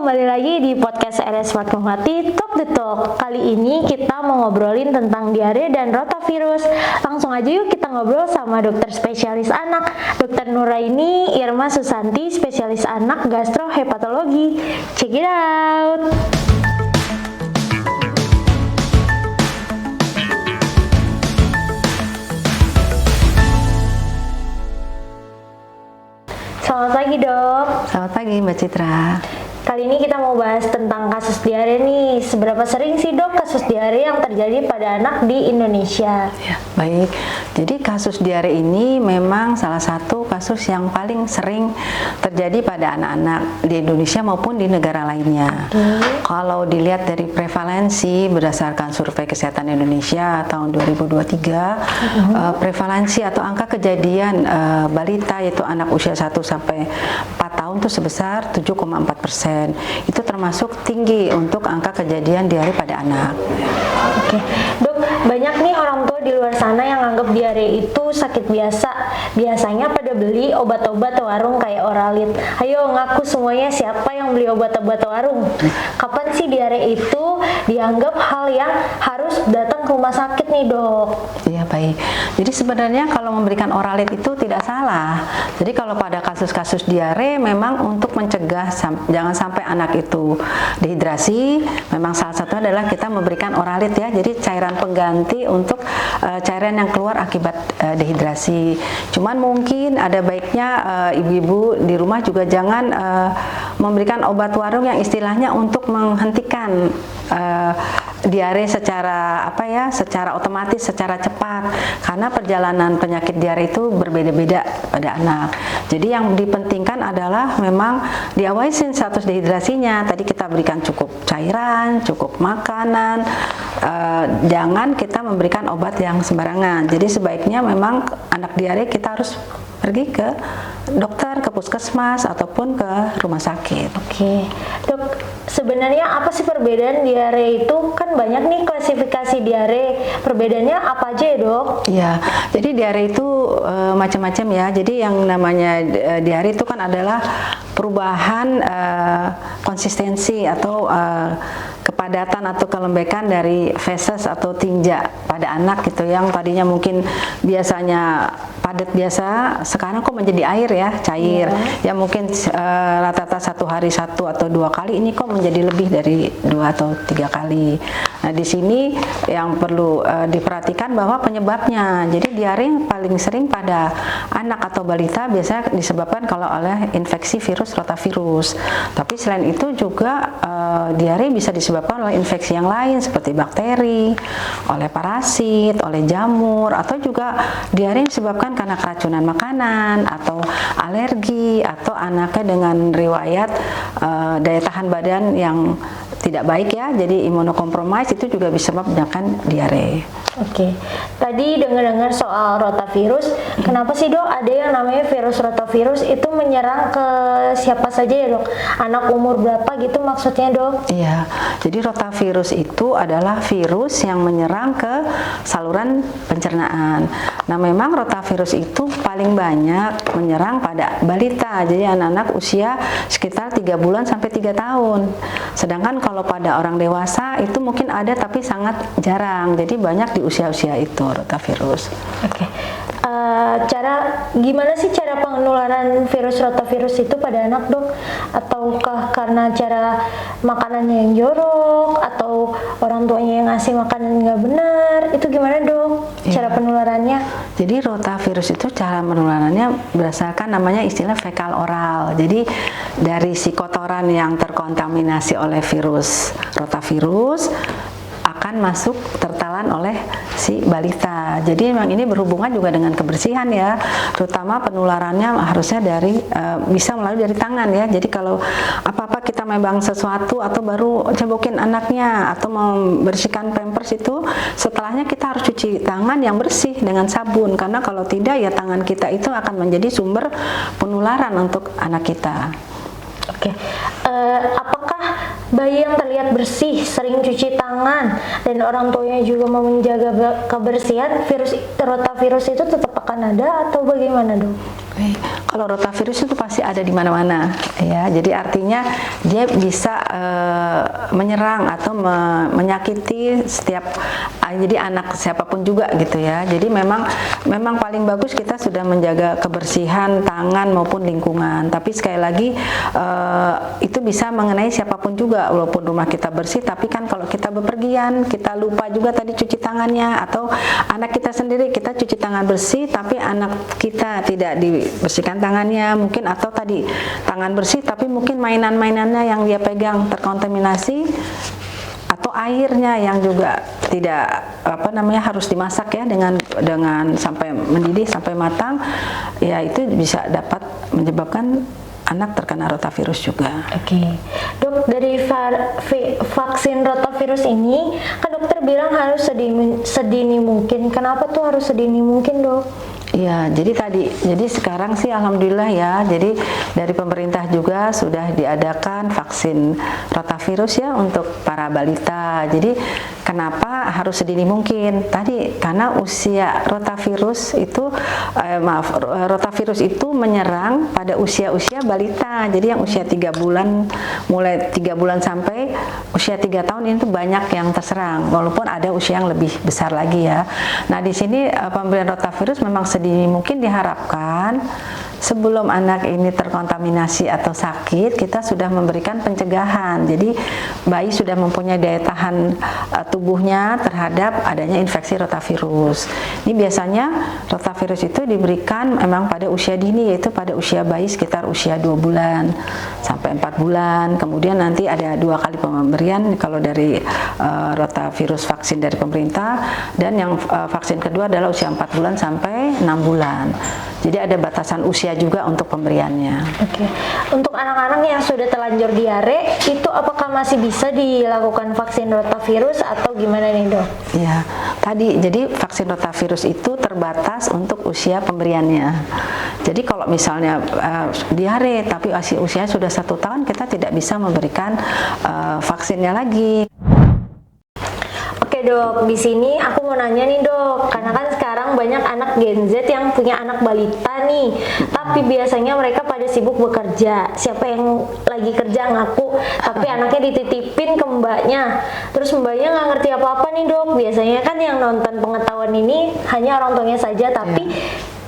kembali lagi di podcast RS Fatmawati Talk the Talk. Kali ini kita mau ngobrolin tentang diare dan rotavirus. Langsung aja yuk kita ngobrol sama dokter spesialis anak, Dr. Nuraini Irma Susanti, spesialis anak gastrohepatologi. Check it out. Selamat pagi dok. Selamat pagi Mbak Citra. Kali ini kita mau bahas tentang kasus diare nih. Seberapa sering sih dok kasus diare yang terjadi pada anak di Indonesia? Ya, baik. Jadi kasus diare ini memang salah satu kasus yang paling sering terjadi pada anak-anak di Indonesia maupun di negara lainnya. Kalau dilihat dari prevalensi berdasarkan Survei Kesehatan Indonesia tahun 2023, prevalensi atau angka kejadian balita yaitu anak usia 1 sampai 4 tahun itu sebesar 7,4%. Itu termasuk tinggi untuk angka kejadian diare pada anak. Oke, dok, banyak nih orang tua di luar sana yang anggap diare itu sakit biasa. Biasanya pada beli obat-obat warung kayak Oralit. Ayo ngaku semuanya, siapa yang beli obat-obat warung? Kapan sih diare itu dianggap hal yang harus datang ke rumah sakit nih dok? Iya, baik. Jadi sebenarnya kalau memberikan Oralit itu tidak salah. Jadi kalau pada kasus-kasus diare memang untuk mencegah jangan sampai anak itu dehidrasi, memang salah satunya adalah kita memberikan Oralit ya. Jadi cairan pengganti untuk cairan yang keluar akibat dehidrasi. Cuman mungkin ada baiknya ibu-ibu di rumah juga jangan memberikan obat warung yang istilahnya untuk menghentikan diare secara secara otomatis, secara cepat, karena perjalanan penyakit diare itu berbeda-beda pada anak. Jadi yang dipentingkan adalah memang diawasin status dehidrasinya. Tadi kita berikan cukup cairan, cukup makanan, jangan kita memberikan obat yang sembarangan. Jadi sebaiknya memang anak diare kita harus pergi ke dokter, ke puskesmas ataupun ke rumah sakit. Oke, dok, sebenarnya apa sih perbedaan diare itu? Kan banyak nih klasifikasi diare. Perbedaannya apa aja ya dok? Iya, jadi diare itu macam-macam ya. Jadi yang namanya diare itu kan adalah perubahan konsistensi atau kepadatan atau kelembekan dari feses atau tinja pada anak gitu, yang tadinya mungkin biasanya padat biasa, sekarang kok menjadi air ya, cair. Ya mungkin rata-rata 1 hari 1 atau 2 kali, ini kok menjadi lebih dari 2 atau 3 kali. Nah di sini yang perlu diperhatikan bahwa penyebabnya, jadi diare yang paling sering pada anak atau balita biasanya disebabkan kalau oleh infeksi virus rotavirus. Tapi selain itu juga diare bisa disebabkan oleh infeksi yang lain seperti bakteri, oleh parasit, oleh jamur, atau juga diare yang disebabkan karena keracunan makanan atau alergi, atau anaknya dengan riwayat daya tahan badan yang tidak baik ya, jadi imunokompromis, itu juga bisa menyebabkan diare. Oke, tadi dengar-dengar soal rotavirus, kenapa sih dok ada yang namanya virus rotavirus itu menyerang ke siapa saja ya dok? Anak umur berapa gitu maksudnya dok? Iya, jadi rotavirus itu adalah virus yang menyerang ke saluran pencernaan. Nah memang rotavirus itu paling banyak menyerang pada balita, jadi anak-anak usia sekitar 3 bulan sampai 3 tahun. Sedangkan kalau pada orang dewasa itu mungkin ada tapi sangat jarang, jadi banyak di usia-usia itu rotavirus. Oke. Gimana sih cara penularan virus rotavirus itu pada anak dok? Ataukah karena cara makanannya yang jorok, atau orang tuanya yang ngasih makanan nggak benar? Itu gimana dok cara penularannya? Jadi rotavirus itu cara penularannya berdasarkan namanya istilah fekal oral. Jadi dari si kotoran yang terkontaminasi oleh virus rotavirus akan masuk tertelan oleh si balita. Jadi memang ini berhubungan juga dengan kebersihan ya, terutama penularannya harusnya dari bisa melalui dari tangan ya. Jadi kalau apa-apa kita memegang sesuatu atau baru cebokin anaknya atau membersihkan pampers, itu setelahnya kita harus cuci tangan yang bersih dengan sabun, karena kalau tidak ya tangan kita itu akan menjadi sumber penularan untuk anak kita. Oke, apakah bayi yang terlihat bersih, sering cuci tangan, dan orang tuanya juga mau menjaga kebersihan, virus rotavirus itu tetap akan ada atau bagaimana dok? Baik. kalau rotavirus itu pasti ada di mana-mana ya. Jadi artinya dia bisa menyerang atau menyakiti setiap jadi anak siapapun juga gitu ya. Jadi memang paling bagus kita sudah menjaga kebersihan tangan maupun lingkungan. Tapi sekali lagi itu bisa mengenai siapapun juga, walaupun rumah kita bersih, tapi kan kalau kita bepergian kita lupa juga tadi cuci tangannya, atau anak kita sendiri kita cuci tangan bersih tapi anak kita tidak dibersihkan tangannya mungkin, atau tadi tangan bersih tapi mungkin mainan-mainannya yang dia pegang terkontaminasi, atau airnya yang juga tidak harus dimasak ya dengan sampai mendidih sampai matang, ya itu bisa dapat menyebabkan anak terkena rotavirus juga. Oke. Dok, dari vaksin rotavirus ini kan dokter bilang harus sedini mungkin. Kenapa tuh harus sedini mungkin, Dok? Ya, jadi sekarang sih alhamdulillah ya. Jadi dari pemerintah juga sudah diadakan vaksin rotavirus ya untuk para balita. Jadi kenapa harus sedini mungkin? Tadi karena usia rotavirus itu menyerang pada usia-usia balita. Jadi yang usia 3 bulan, mulai 3 bulan sampai usia 3 tahun itu banyak yang terserang, walaupun ada usia yang lebih besar lagi ya. Nah, di sini pemberian rotavirus memang sedini mungkin diharapkan sebelum anak ini terkontaminasi atau sakit, kita sudah memberikan pencegahan. Jadi bayi sudah mempunyai daya tahan tubuhnya terhadap adanya infeksi rotavirus. Ini biasanya rotavirus itu diberikan memang pada usia dini, yaitu pada usia bayi sekitar usia 2 bulan sampai 4 bulan. Kemudian nanti ada 2 kali pemberian kalau dari rotavirus vaksin dari pemerintah, dan yang vaksin kedua adalah usia 4 bulan sampai 6 bulan. Jadi ada batasan usia juga untuk pemberiannya. Oke. Untuk anak-anak yang sudah terlanjur diare, itu apakah masih bisa dilakukan vaksin rotavirus atau gimana nih, Dok? Ya, jadi vaksin rotavirus itu terbatas untuk usia pemberiannya. Jadi kalau misalnya diare tapi usia sudah 1 tahun, kita tidak bisa memberikan vaksinnya lagi. Oke, Dok, di sini aku mau nanya nih, Dok, karena kan sekarang banyak anak Gen Z yang punya anak balita nih, tapi biasanya mereka pada sibuk bekerja. Siapa yang lagi kerja ngaku, tapi anaknya dititipin ke mbaknya, terus mbaknya nggak ngerti apa-apa nih, Dok. Biasanya kan yang nonton pengetahuan ini hanya orang tuanya saja, tapi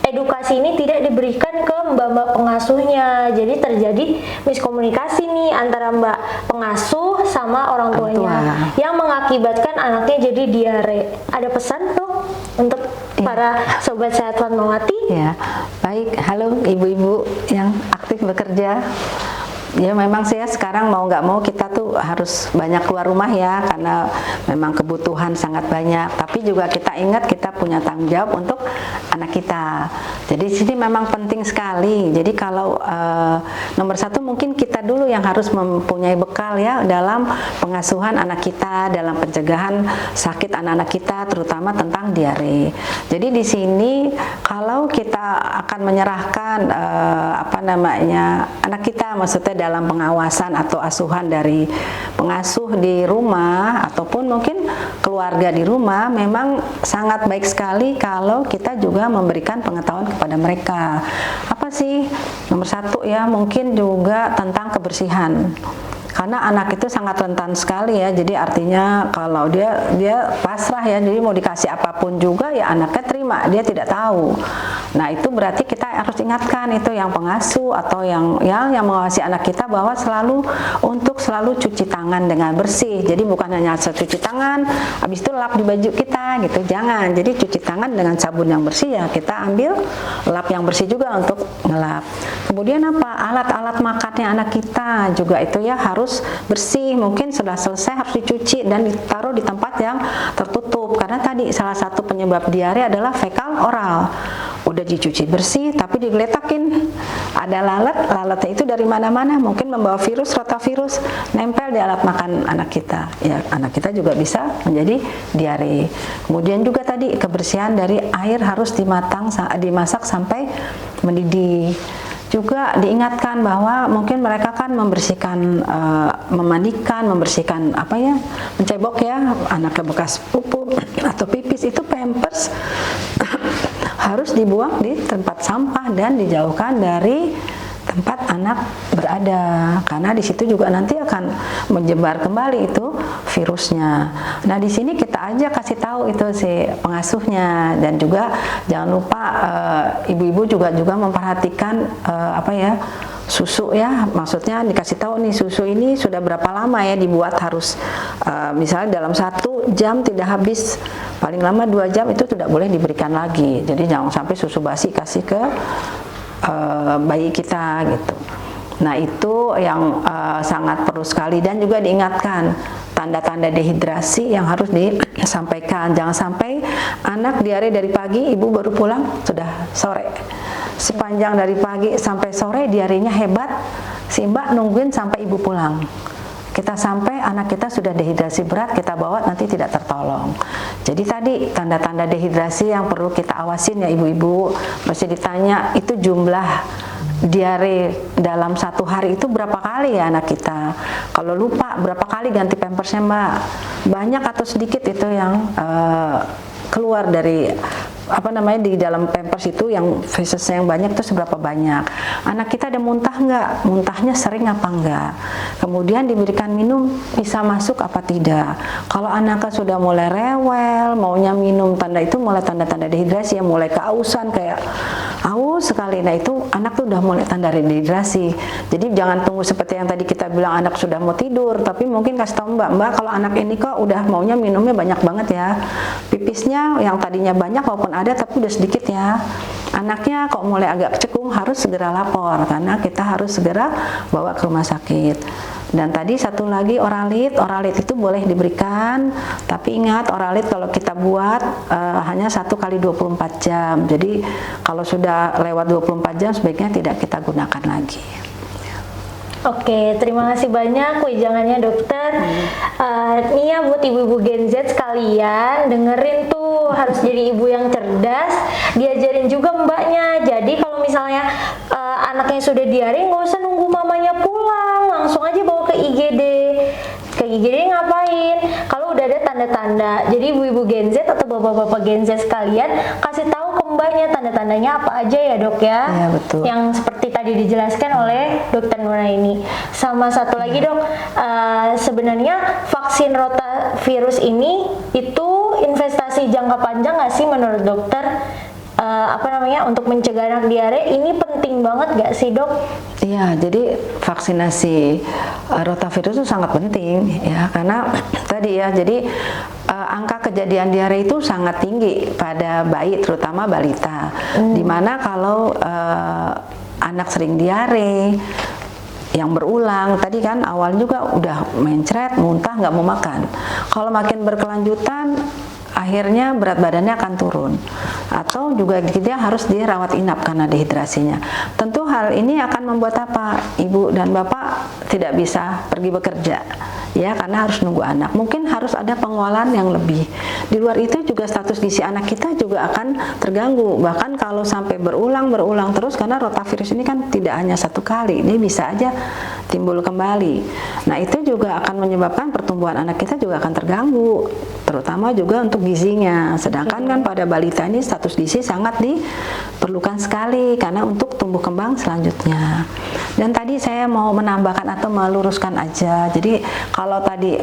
edukasi ini tidak diberikan ke mbak-mbak pengasuhnya. Jadi terjadi miskomunikasi nih antara mbak pengasuh sama orang tuanya yang mengakibatkan anaknya jadi diare. Ada pesan, Dok, untuk para sobat sehat Fatmawati? Ya, baik. Halo ibu-ibu yang aktif bekerja. Ya memang sih ya, sekarang mau nggak mau kita tuh harus banyak keluar rumah ya, karena memang kebutuhan sangat banyak. Tapi juga kita ingat kita punya tanggung jawab untuk anak kita. Jadi sini memang penting sekali. Jadi kalau nomor 1 mungkin kita dulu yang harus mempunyai bekal ya dalam pengasuhan anak kita, dalam pencegahan sakit anak-anak kita, terutama tentang diare. Jadi di sini kalau kita akan menyerahkan anak kita, maksudnya dalam pengawasan atau asuhan dari pengasuh di rumah ataupun mungkin keluarga di rumah, memang sangat baik sekali kalau kita juga memberikan pengetahuan kepada mereka. Apa sih? Nomor 1 ya, mungkin juga tentang kebersihan. Karena anak itu sangat rentan sekali ya, jadi artinya kalau dia pasrah ya, jadi mau dikasih apapun juga ya anaknya terima, dia tidak tahu. Nah itu berarti kita harus ingatkan itu yang pengasuh atau yang mengawasi anak kita bahwa selalu cuci tangan dengan bersih. Jadi bukan hanya cuci tangan, habis itu lap di baju kita gitu, jangan. Jadi cuci tangan dengan sabun yang bersih ya, kita ambil lap yang bersih juga untuk ngelap. Kemudian apa? Alat-alat makannya anak kita juga itu ya harus bersih, mungkin sudah selesai harus dicuci dan ditaruh di tempat yang tertutup, karena tadi salah satu penyebab diare adalah fekal oral. Udah dicuci bersih tapi digeletakin, ada lalatnya itu dari mana-mana, mungkin membawa virus rotavirus, nempel di alat makan anak kita ya, anak kita juga bisa menjadi diare. Kemudian juga tadi kebersihan dari air harus dimasak sampai mendidih. Juga diingatkan bahwa mungkin mereka kan membersihkan, memandikan, membersihkan mencebok ya, anaknya bekas pupu atau pipis, itu pampers harus dibuang di tempat sampah dan dijauhkan dari tempat anak berada, karena di situ juga nanti akan menyebar kembali itu virusnya. Nah, di sini kita aja kasih tahu itu si pengasuhnya, dan juga jangan lupa ibu-ibu juga memperhatikan susu ya, maksudnya dikasih tahu nih susu ini sudah berapa lama ya dibuat, harus misalnya dalam 1 jam tidak habis, paling lama 2 jam itu tidak boleh diberikan lagi. Jadi jangan sampai susu basi kasih ke bayi kita gitu. Nah, itu yang sangat perlu sekali, dan juga diingatkan tanda-tanda dehidrasi yang harus disampaikan. Jangan sampai anak diare dari pagi, ibu baru pulang sudah sore. Sepanjang dari pagi sampai sore diarenya hebat, si mbak nungguin sampai ibu pulang. Kita sampai anak kita sudah dehidrasi berat, kita bawa nanti tidak tertolong. Jadi tadi tanda-tanda dehidrasi yang perlu kita awasin ya ibu-ibu. Masih ditanya itu jumlah diare dalam 1 hari itu berapa kali ya anak kita. Kalau lupa berapa kali ganti pampersnya mbak, banyak atau sedikit itu yang keluar dari di dalam pampers itu, yang fesesnya yang banyak itu seberapa banyak. Anak kita ada muntah nggak, muntahnya sering apa enggak, kemudian diberikan minum bisa masuk apa tidak. Kalau anaknya sudah mulai rewel, maunya minum, tanda itu mulai tanda-tanda dehidrasi, yang mulai keausan kayak aus sekali. Nah, itu anak tuh udah mulai tanda dehidrasi. Jadi jangan tunggu seperti yang tadi kita bilang anak sudah mau tidur, tapi mungkin kasih tahu mbak kalau anak ini kok udah maunya minumnya banyak banget ya, pipisnya yang tadinya banyak walaupun ada tapi udah sedikit ya, anaknya kok mulai agak cekung, harus segera lapor karena kita harus segera bawa ke rumah sakit. Dan tadi satu lagi oralit itu boleh diberikan, tapi ingat oralit kalau kita buat hanya 1 kali 24 jam. Jadi kalau sudah lewat 24 jam sebaiknya tidak kita gunakan lagi. Oke, terima kasih banyak wejangannya dokter. Nih ya buat ibu-ibu Gen Z sekalian, dengerin tuh, harus jadi ibu yang cerdas, diajarin juga mbaknya. Jadi kalau misalnya anaknya sudah diare, nggak usah nunggu mamanya pulang, langsung aja bawa ke IGD. Ke IGD ngapain? Kalau udah ada tanda-tanda. Jadi ibu-ibu Gen Z atau bapak-bapak Gen Z sekalian, kasih tahu ke mbaknya tanda-tandanya apa aja ya dok ya. Iya, betul. Yang seperti tadi dijelaskan oleh dokter Nuraini. Sama satu lagi dok, sebenarnya vaksin rotavirus ini itu investasi jangka panjang nggak sih menurut dokter? Untuk mencegah anak diare ini penting banget gak sih dok? Iya, jadi vaksinasi rotavirus itu sangat penting ya, karena tadi ya, jadi angka kejadian diare itu sangat tinggi pada bayi, terutama balita. Dimana kalau anak sering diare yang berulang, tadi kan awal juga udah mencret, muntah, nggak mau makan. Kalau makin berkelanjutan, akhirnya berat badannya akan turun, atau juga dia harus dirawat inap karena dehidrasinya. Tentu hal ini akan membuat ibu dan bapak tidak bisa pergi bekerja ya, karena harus nunggu anak. Mungkin harus ada pengelolaan yang lebih. Di luar itu juga status gizi anak kita juga akan terganggu, bahkan kalau sampai berulang terus, karena rotavirus ini kan tidak hanya 1 kali, ini bisa aja timbul kembali. Nah, itu juga akan menyebabkan pertumbuhan anak kita juga akan terganggu, terutama juga untuk gizinya. Sedangkan kan pada balita ini status gizi sangat diperlukan sekali karena untuk tumbuh kembang selanjutnya. Dan tadi saya mau menambahkan atau meluruskan aja. Jadi kalau tadi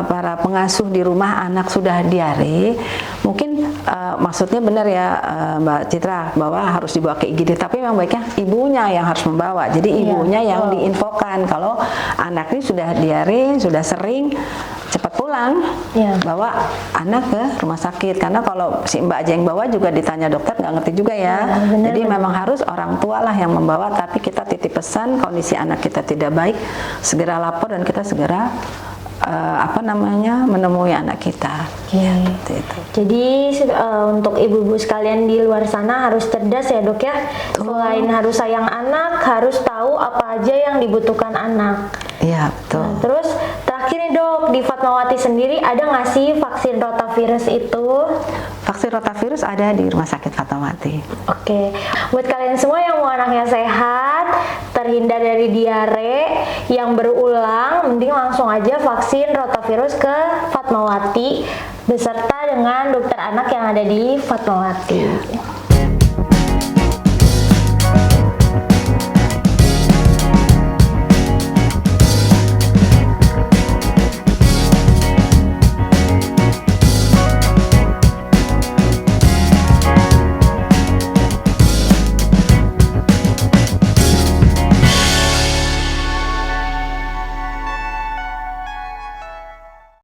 para pengasuh di rumah anak sudah diare, mungkin maksudnya benar ya Mbak Citra, bahwa harus dibawa ke IGD, tapi memang baiknya ibunya yang harus membawa. Jadi ibunya yang diinfokan kalau anak ini sudah diare, sudah sering, cepat pulang, bawa anak ke rumah sakit. Karena kalau si mbak aja yang bawa juga ditanya dokter nggak ngerti juga ya. Jadi memang harus orang tua lah yang membawa, tapi kita titip pesan kondisi anak kita tidak baik, segera lapor dan kita segera menemui anak kita. Jadi untuk ibu-ibu sekalian di luar sana harus cerdas ya dok ya. Selain harus sayang anak, harus tahu apa aja yang dibutuhkan anak. Iya, betul. Terus terakhir nih dok, di Fatmawati sendiri ada nggak sih vaksin rotavirus itu? Vaksin rotavirus ada di Rumah Sakit Fatmawati. Oke, buat kalian semua yang mau anaknya sehat, terhindar dari diare yang berulang, mending langsung aja vaksin rotavirus ke Fatmawati beserta dengan dokter anak yang ada di Fatmawati.